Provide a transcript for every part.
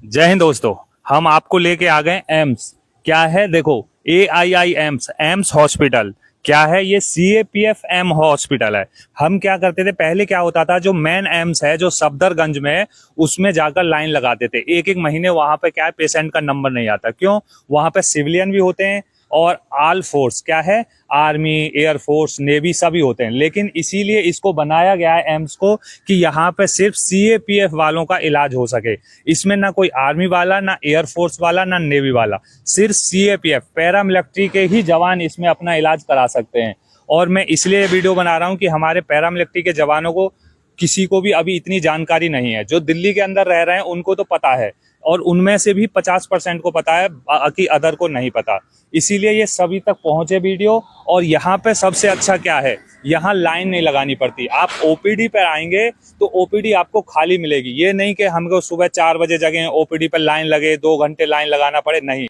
जय हिंद दोस्तों। हम आपको लेके आ गए एम्स। क्या है देखो, AII एम्स, एम्स हॉस्पिटल क्या है, ये CAPF-M हॉस्पिटल है। हम क्या करते थे पहले, क्या होता था, जो मेन एम्स है जो सफदरगंज में है उसमें जाकर लाइन लगाते थे एक एक महीने। वहां पे क्या है, पेशेंट का नंबर नहीं आता। क्यों? वहां पे सिविलियन भी होते हैं और ऑल फोर्स, क्या है, आर्मी, एयरफोर्स, नेवी सभी होते हैं। लेकिन इसीलिए इसको बनाया गया है एम्स को कि यहाँ पे सिर्फ CAPF वालों का इलाज हो सके। इसमें ना कोई आर्मी वाला, ना एयरफोर्स वाला, ना नेवी वाला, सिर्फ CAPF पैरामिलिट्री के ही जवान इसमें अपना इलाज करा सकते हैं। और मैं इसलिए वीडियो बना रहा हूँ कि हमारे पैरामिलिट्री के जवानों को किसी को भी अभी इतनी जानकारी नहीं है। जो दिल्ली के अंदर रह रहे हैं उनको तो पता है, और उनमें से भी 50% को पता है, बाकी अदर को नहीं पता। इसीलिए ये सभी तक पहुंचे वीडियो। और यहाँ पे सबसे अच्छा क्या है, यहाँ लाइन नहीं लगानी पड़ती। आप OPD पर आएंगे तो OPD आपको खाली मिलेगी। ये नहीं कि हमको सुबह 4 बजे जगह OPD पर लाइन लगे, 2 घंटे लाइन लगाना पड़े, नहीं।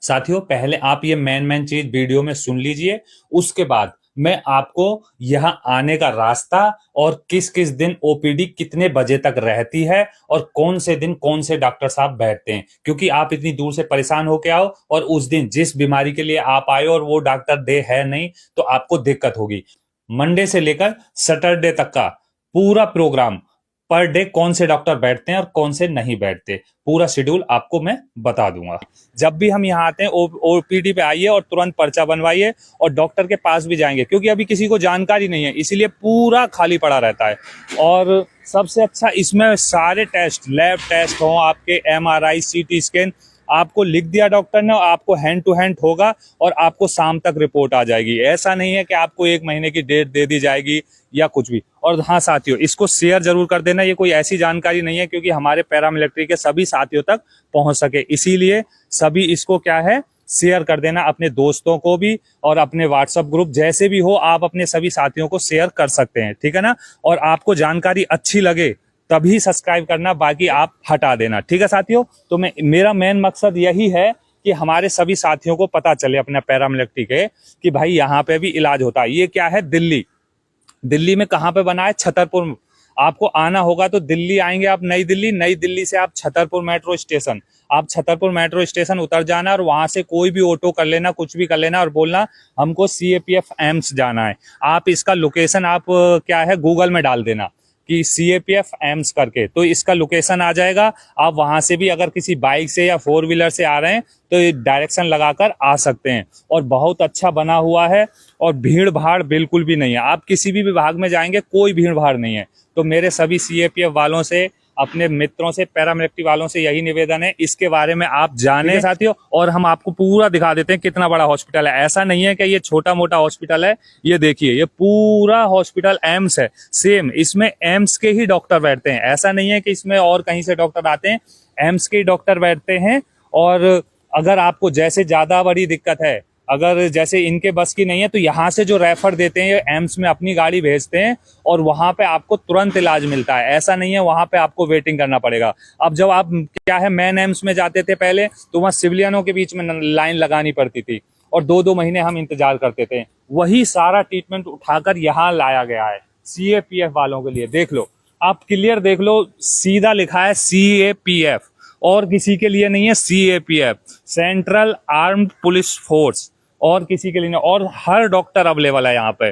साथियों, पहले आप ये मेन चीज वीडियो में सुन लीजिए, उसके बाद मैं आपको यहाँ आने का रास्ता और किस किस दिन OPD कितने बजे तक रहती है और कौन से दिन कौन से डॉक्टर साहब बैठते हैं, क्योंकि आप इतनी दूर से परेशान होके आओ और उस दिन जिस बीमारी के लिए आप आए और वो डॉक्टर दे है नहीं, तो आपको दिक्कत होगी। मंडे से लेकर सैटरडे तक का पूरा प्रोग्राम, पर डे कौन से डॉक्टर बैठते हैं और कौन से नहीं बैठते, पूरा शेड्यूल आपको मैं बता दूंगा। जब भी हम यहाँ आते हैं OPD पे आइए और तुरंत पर्चा बनवाइए और डॉक्टर के पास भी जाएंगे, क्योंकि अभी किसी को जानकारी नहीं है, इसीलिए पूरा खाली पड़ा रहता है। और सबसे अच्छा इसमें सारे टेस्ट, लैब टेस्ट हो, आपके MRI, CT स्कैन आपको लिख दिया डॉक्टर ने, आपको हैंड टू हैंड होगा और आपको शाम तक रिपोर्ट आ जाएगी। ऐसा नहीं है कि आपको 1 महीने की डेट दे दी जाएगी या कुछ भी। और हाँ साथियों, इसको शेयर जरूर कर देना। ये कोई ऐसी जानकारी नहीं है क्योंकि हमारे पैरामिलिट्री के सभी साथियों तक पहुंच सके, इसीलिए सभी इसको क्या है, शेयर कर देना अपने दोस्तों को भी, और अपने व्हाट्सएप ग्रुप जैसे भी हो आप अपने सभी साथियों को शेयर कर सकते हैं, ठीक है ना। और आपको जानकारी अच्छी लगे तभी सब्सक्राइब करना, बाकी आप हटा देना, ठीक है साथियों। तो मेरा मेन मकसद यही है कि हमारे सभी साथियों को पता चले अपने पैरामिलिट्री के कि भाई यहाँ पे भी इलाज होता है। ये क्या है, दिल्ली। दिल्ली में कहाँ पे बना है, छतरपुर। आपको आना होगा तो दिल्ली आएंगे आप, नई दिल्ली, नई दिल्ली से आप छतरपुर मेट्रो स्टेशन, आप छतरपुर मेट्रो स्टेशन उतर जाना और वहां से कोई भी ऑटो कर लेना, कुछ भी कर लेना और बोलना हमको CAPF एम्स जाना है। आप इसका लोकेशन आप क्या है, गूगल में डाल देना कि CAPF एम्स करके, तो इसका लोकेशन आ जाएगा। आप वहां से भी अगर किसी बाइक से या 4 व्हीलर से आ रहे हैं तो ये डायरेक्शन लगाकर आ सकते हैं। और बहुत अच्छा बना हुआ है और भीड़ भाड़ बिल्कुल भी नहीं है। आप किसी भी विभाग में जाएंगे कोई भीड़ भाड़ नहीं है। तो मेरे सभी CAPF वालों से, अपने मित्रों से, पैरामिलिट्री वालों से यही निवेदन है, इसके बारे में आप जाने साथियों। और हम आपको पूरा दिखा देते हैं कितना बड़ा हॉस्पिटल है। ऐसा नहीं है कि ये छोटा मोटा हॉस्पिटल है, ये देखिए ये पूरा हॉस्पिटल एम्स है। सेम इसमें एम्स के ही डॉक्टर बैठते हैं, ऐसा नहीं है कि इसमें और कहीं से डॉक्टर आते हैं, एम्स के ही डॉक्टर बैठते हैं। और अगर आपको जैसे ज्यादा बड़ी दिक्कत है, अगर जैसे इनके बस की नहीं है, तो यहाँ से जो रेफर देते हैं एम्स में अपनी गाड़ी भेजते हैं और वहां पे आपको तुरंत इलाज मिलता है। ऐसा नहीं है वहां पे आपको वेटिंग करना पड़ेगा। अब जब आप क्या है मेन एम्स में जाते थे पहले, तो वहां सिविलियनों के बीच में लाइन लगानी पड़ती थी और 2-2 महीने हम इंतजार करते थे। वही सारा ट्रीटमेंट उठाकर यहाँ लाया गया है CAPF वालों के लिए। देख लो, आप क्लियर देख लो, सीधा लिखा है CAPF, और किसी के लिए नहीं है CAPF, central armed police force, और किसी के लिए नहीं। और हर डॉक्टर अवेलेबल है यहाँ पे।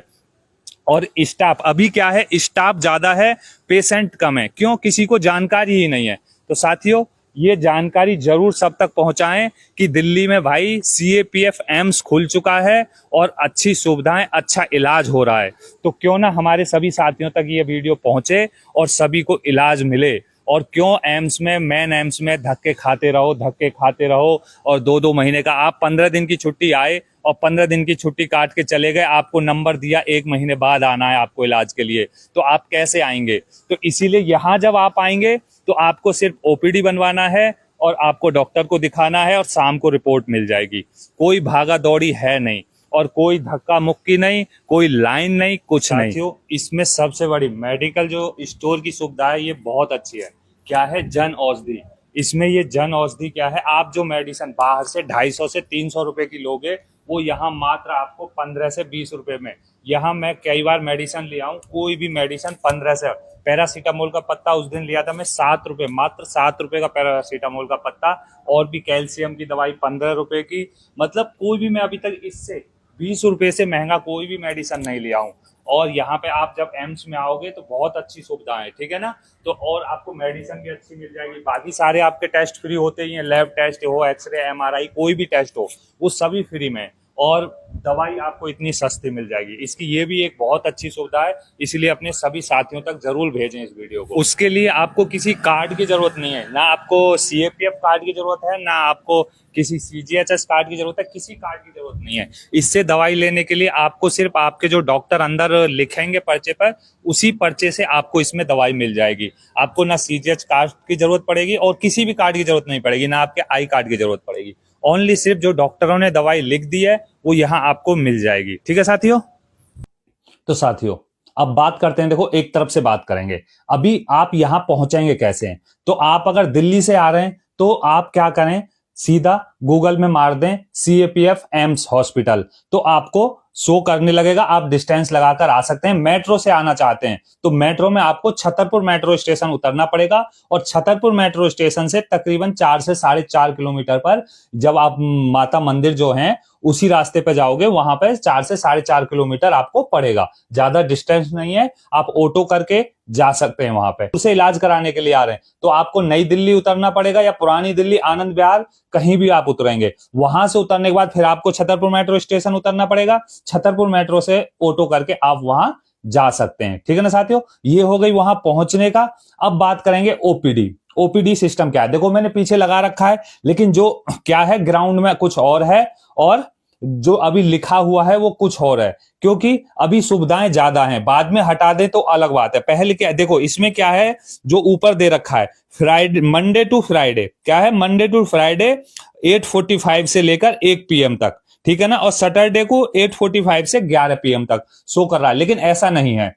और स्टाफ अभी क्या है, स्टाफ ज्यादा है, पेशेंट कम है। क्यों? किसी को जानकारी ही नहीं है। तो साथियों, ये जानकारी जरूर सब तक पहुंचाएं कि दिल्ली में भाई CAPF एम्स खुल चुका है और अच्छी सुविधाएं, अच्छा इलाज हो रहा है। तो क्यों ना हमारे सभी साथियों तक ये वीडियो पहुंचे और सभी को इलाज मिले। और क्यों एम्स में, मेन एम्स में धक्के खाते रहो और 2-2 महीने का, आप 15 दिन की छुट्टी आए और 15 दिन की छुट्टी काट के चले गए, आपको नंबर दिया 1 महीने बाद आना है आपको इलाज के लिए, तो आप कैसे आएंगे। तो इसीलिए यहाँ जब आप आएंगे तो आपको सिर्फ OPD बनवाना है और आपको डॉक्टर को दिखाना है और शाम को रिपोर्ट मिल जाएगी। कोई भागा दौड़ी है नहीं और कोई धक्का मुक्की नहीं, कोई लाइन नहीं, कुछ नहीं। साथियों, इसमें सबसे बड़ी मेडिकल जो स्टोर की सुविधा है ये बहुत अच्छी है। क्या है, जन औषधि। इसमें ये जन औषधि क्या है, आप जो मेडिसिन बाहर से 250 से 300 रुपए की लोगे, वो यहाँ मात्र आपको 15 से 20 रुपए में। यहाँ मैं कई बार मेडिसिन ले आऊं, कोई भी मेडिसिन 15 से पैरासीटामोल का पत्ता उस दिन लिया था मैं 7 रुपए, मात्र 7 रुपए का पैरासीटामोल का पत्ता। और भी कैल्शियम की दवाई 15 रुपए की। मतलब कोई भी मैं अभी तक इससे 20 रुपए से महंगा कोई भी मेडिसिन नहीं लिया हूँ। और यहाँ पे आप जब एम्स में आओगे तो बहुत अच्छी सुविधाएं, ठीक है ना। तो और आपको मेडिसिन भी अच्छी मिल जाएगी। बाकी सारे आपके टेस्ट फ्री होते ही हैं, लैब टेस्ट हो, एक्सरे, एमआरआई, कोई भी टेस्ट हो वो सभी फ्री में। और दवाई आपको इतनी सस्ती मिल जाएगी, इसकी ये भी एक बहुत अच्छी सुविधा है। इसलिए अपने सभी साथियों तक जरूर भेजें इस वीडियो को। उसके लिए आपको किसी कार्ड की जरूरत नहीं है, ना आपको सीएपीएफ कार्ड की जरूरत है, ना आपको किसी सीजीएचएस कार्ड की जरूरत है, किसी कार्ड की जरूरत नहीं है। इससे दवाई लेने के लिए आपको सिर्फ आपके जो डॉक्टर अंदर लिखेंगे पर्चे पर, उसी पर्चे से आपको इसमें दवाई मिल जाएगी। आपको ना सीजीएच कार्ड की जरूरत पड़ेगी और किसी भी कार्ड की जरूरत नहीं पड़ेगी, ना आपके आई कार्ड की जरूरत पड़ेगी। ओनली सिर्फ जो डॉक्टरों ने दवाई लिख दी है वो यहाँ आपको मिल जाएगी, ठीक है साथियों। तो साथियों अब बात करते हैं, देखो एक तरफ से बात करेंगे, अभी आप यहां पहुंचेंगे कैसे। तो आप अगर दिल्ली से आ रहे हैं तो आप क्या करें, सीधा गूगल में मार दें सीएपीएफ एम्स हॉस्पिटल, तो आपको शो करने लगेगा। आप डिस्टेंस लगाकर आ सकते हैं। मेट्रो से आना चाहते हैं तो मेट्रो में आपको छतरपुर मेट्रो स्टेशन उतरना पड़ेगा। और छतरपुर मेट्रो स्टेशन से तकरीबन 4 से 4.5 किलोमीटर पर जब आप माता मंदिर जो है उसी रास्ते पे जाओगे, वहां पे 4 से 4.5 किलोमीटर आपको पड़ेगा। ज्यादा डिस्टेंस नहीं है, आप ऑटो करके जा सकते हैं वहां पे। उसे इलाज कराने के लिए आ रहे हैं तो आपको नई दिल्ली उतरना पड़ेगा या पुरानी दिल्ली, आनंद विहार, कहीं भी आप उतरेंगे। वहां से उतरने के बाद फिर आपको छतरपुर मेट्रो स्टेशन उतरना पड़ेगा। छतरपुर मेट्रो से ऑटो करके आप वहां जा सकते हैं, ठीक है ना साथियों। ये हो गई वहां पहुंचने का। अब बात करेंगे ओपीडी। ओपीडी सिस्टम क्या है, देखो मैंने पीछे लगा रखा है, लेकिन जो क्या है ग्राउंड में कुछ और है और जो अभी लिखा हुआ है वो कुछ और है, क्योंकि अभी सुविधाएं ज्यादा हैं। बाद में हटा दे तो अलग बात है। पहले क्या देखो इसमें क्या है, जो ऊपर दे रखा है फ्राइडे, मंडे टू फ्राइडे, क्या है मंडे टू फ्राइडे 8:45 से लेकर 1 PM तक, ठीक है ना। और सैटरडे को 8:45 से 11 PM तक शो कर रहा है। लेकिन ऐसा नहीं है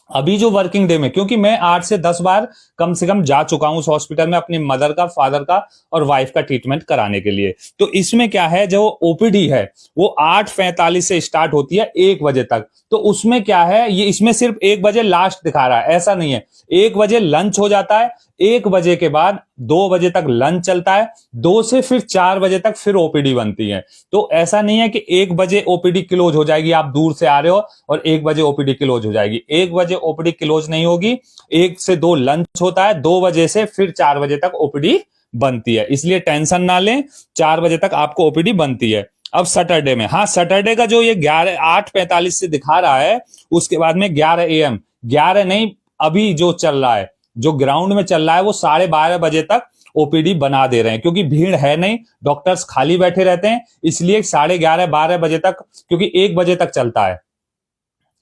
अभी जो वर्किंग डे में, क्योंकि मैं 8 से 10 बार कम से कम जा चुका हूं उस हॉस्पिटल में अपनी मदर का, फादर का और वाइफ का ट्रीटमेंट कराने के लिए। तो इसमें क्या है, जो ओपीडी है वो 8:45 से स्टार्ट होती है 1 बजे तक। तो उसमें क्या है, ये इसमें सिर्फ 1 बजे लास्ट दिखा रहा है, ऐसा नहीं है। 1 बजे लंच हो जाता है, 1 बजे के बाद 2 बजे तक लंच चलता है, 2 से फिर 4 बजे तक फिर ओपीडी बनती है। तो ऐसा नहीं है कि 1 बजे ओपीडी क्लोज हो जाएगी, आप दूर से आ रहे हो और 1 बजे ओपीडी क्लोज हो जाएगी। 1 बजे ओपीडी क्लोज नहीं होगी, 1 से 2 लंच होता है, 2 बजे से फिर 4 बजे तक ओपीडी बनती है। इसलिए टेंशन ना लें, 4 बजे तक आपको ओपीडी बनती है। अब सैटरडे में, हाँ सैटरडे का जो ये 8:45 से दिखा रहा है, उसके बाद में 11 AM, 11 नहीं अभी जो चल रहा है, जो ग्राउंड में चल रहा है वो 12:30 बजे तक ओपीडी बना दे रहे हैं, क्योंकि भीड़ है नहीं, डॉक्टर्स खाली बैठे रहते हैं। इसलिए 11:30 12 बजे तक, क्योंकि 1 बजे तक चलता है,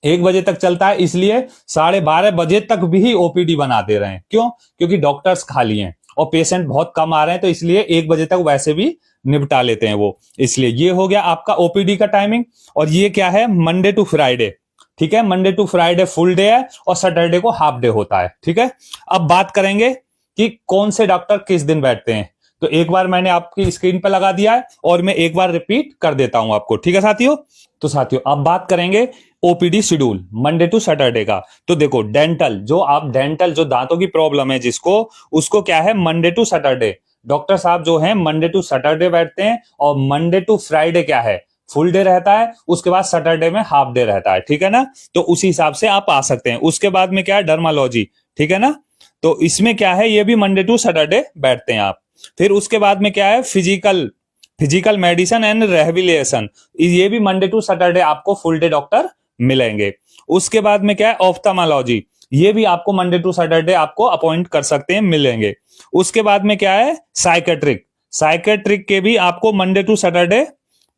1 बजे तक चलता है, इसलिए 12:30 बजे तक भी ओपीडी बना दे रहे हैं। क्यों? क्योंकि डॉक्टर्स खाली हैं और पेशेंट बहुत कम आ रहे हैं, तो इसलिए 1 बजे तक वैसे भी निपटा लेते हैं वो। इसलिए ये हो गया आपका ओपीडी का टाइमिंग। और ये क्या है, मंडे टू फ्राइडे, ठीक है। Monday to Friday full day है और सैटरडे को हाफ डे होता है, ठीक है। अब बात करेंगे कि कौन से डॉक्टर किस दिन बैठते हैं। तो एक बार मैंने आपकी स्क्रीन पर लगा दिया है और मैं एक बार रिपीट कर देता हूं आपको, ठीक है साथियों। तो साथियों अब बात करेंगे OPD schedule Monday to Saturday का। तो देखो डेंटल, जो दांतों की प्रॉब्लम है जिसको, उसको क्या है मंडे टू सैटरडे डॉक्टर साहब जो है मंडे टू सैटरडे बैठते हैं। और मंडे टू फ्राइडे क्या है, फुल डे रहता है, उसके बाद सैटरडे में हाफ डे रहता है, ठीक है ना। तो उसी हिसाब से आप आ सकते हैं। उसके बाद में क्या है, डर्मालॉजी, ठीक है ना। तो इसमें क्या है, ये भी मंडे टू सैटरडे बैठते हैं आप। फिर उसके बाद में क्या है, फिजिकल मेडिसिन एंड रिहैबिलिटेशन, ये भी मंडे टू सैटरडे आपको फुल डे डॉक्टर मिलेंगे। उसके बाद में क्या है, ऑफ्थल्मोलॉजी, ये भी आपको मंडे टू सैटरडे आपको अपॉइंट कर सकते हैं, मिलेंगे। उसके बाद में क्या है, साइकेट्रिक के भी आपको मंडे टू सैटरडे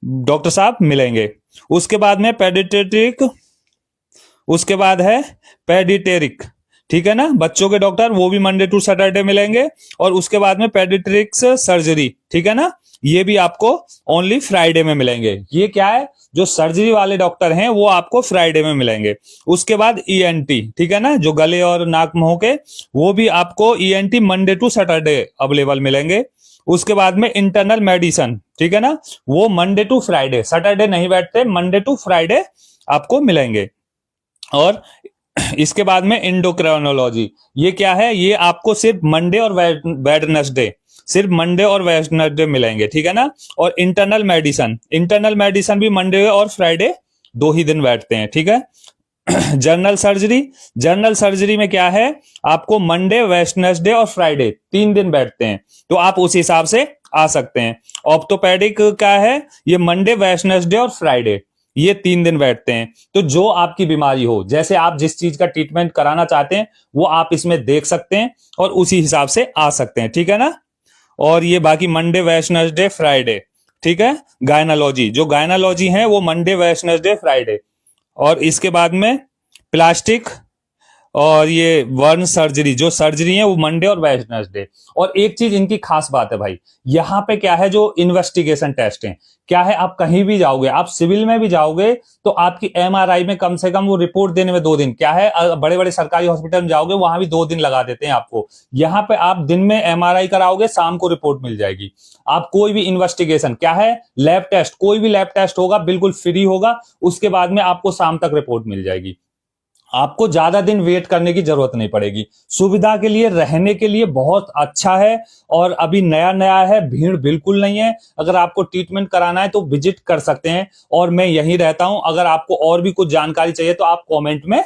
डॉक्टर साहब मिलेंगे। उसके बाद में पेडियाट्रिक, उसके बाद है पेडिटेरिक, ठीक है ना, बच्चों के डॉक्टर, वो भी मंडे टू सैटरडे मिलेंगे। और उसके बाद में पेडिट्रिक्स सर्जरी, ठीक है ना, ये भी आपको ओनली फ्राइडे में मिलेंगे। ये क्या है, जो सर्जरी वाले डॉक्टर हैं वो आपको फ्राइडे में मिलेंगे। उसके बाद ईएनटी, ठीक है ना, जो गले और नाक मुंह के, वो भी आपको ENT Monday to Saturday available मिलेंगे। उसके बाद में इंटरनल मेडिसिन, ठीक है ना, वो मंडे टू फ्राइडे, सैटरडे नहीं बैठते, मंडे टू फ्राइडे आपको मिलेंगे। और इसके बाद में इंडोक्राइनोलॉजी, ये क्या है, ये आपको सिर्फ मंडे और वेडनेसडे, सिर्फ मंडे और वेडनेसडे मिलेंगे, ठीक है ना। और इंटरनल मेडिसन, इंटरनल मेडिसन भी मंडे और फ्राइडे 2 ही दिन बैठते हैं, ठीक है। जनरल सर्जरी, जनरल सर्जरी में क्या है, आपको मंडे वेडनेसडे और फ्राइडे 3 दिन बैठते हैं, तो आप उस हिसाब से आ सकते हैं। ऑर्थोपेडिक क्या है, ये मंडे वेडनेसडे और फ्राइडे ये 3 दिन बैठते हैं। तो जो आपकी बीमारी हो, जैसे आप जिस चीज का ट्रीटमेंट कराना चाहते हैं वो आप इसमें देख सकते हैं और उसी हिसाब से आ सकते हैं, ठीक है ना। और ये बाकी मंडे वेडनेसडे फ्राइडे, ठीक है। गायनालॉजी, जो गायनालॉजी है वो मंडे वेडनेसडे फ्राइडे। और इसके बाद में प्लास्टिक और ये वर्न सर्जरी, जो सर्जरी है वो मंडे और वेडनेसडे। और एक चीज इनकी खास बात है भाई, यहाँ पे क्या है, जो इन्वेस्टिगेशन टेस्ट है, क्या है, आप कहीं भी जाओगे, आप सिविल में भी जाओगे तो आपकी एमआरआई में कम से कम वो रिपोर्ट देने में 2 दिन, क्या है, बड़े बड़े सरकारी हॉस्पिटल में जाओगे वहां भी 2 दिन लगा देते हैं आपको। यहाँ पे आप दिन में एमआरआई कराओगे, शाम को रिपोर्ट मिल जाएगी। आप कोई भी इन्वेस्टिगेशन, क्या है, लैब टेस्ट, कोई भी लैब टेस्ट होगा बिल्कुल फ्री होगा, उसके बाद में आपको शाम तक रिपोर्ट मिल जाएगी। आपको ज्यादा दिन वेट करने की जरूरत नहीं पड़ेगी। सुविधा के लिए, रहने के लिए बहुत अच्छा है। और अभी नया नया है, भीड़ बिल्कुल नहीं है। अगर आपको ट्रीटमेंट कराना है तो विजिट कर सकते हैं और मैं यहीं रहता हूं। अगर आपको और भी कुछ जानकारी चाहिए तो आप कमेंट में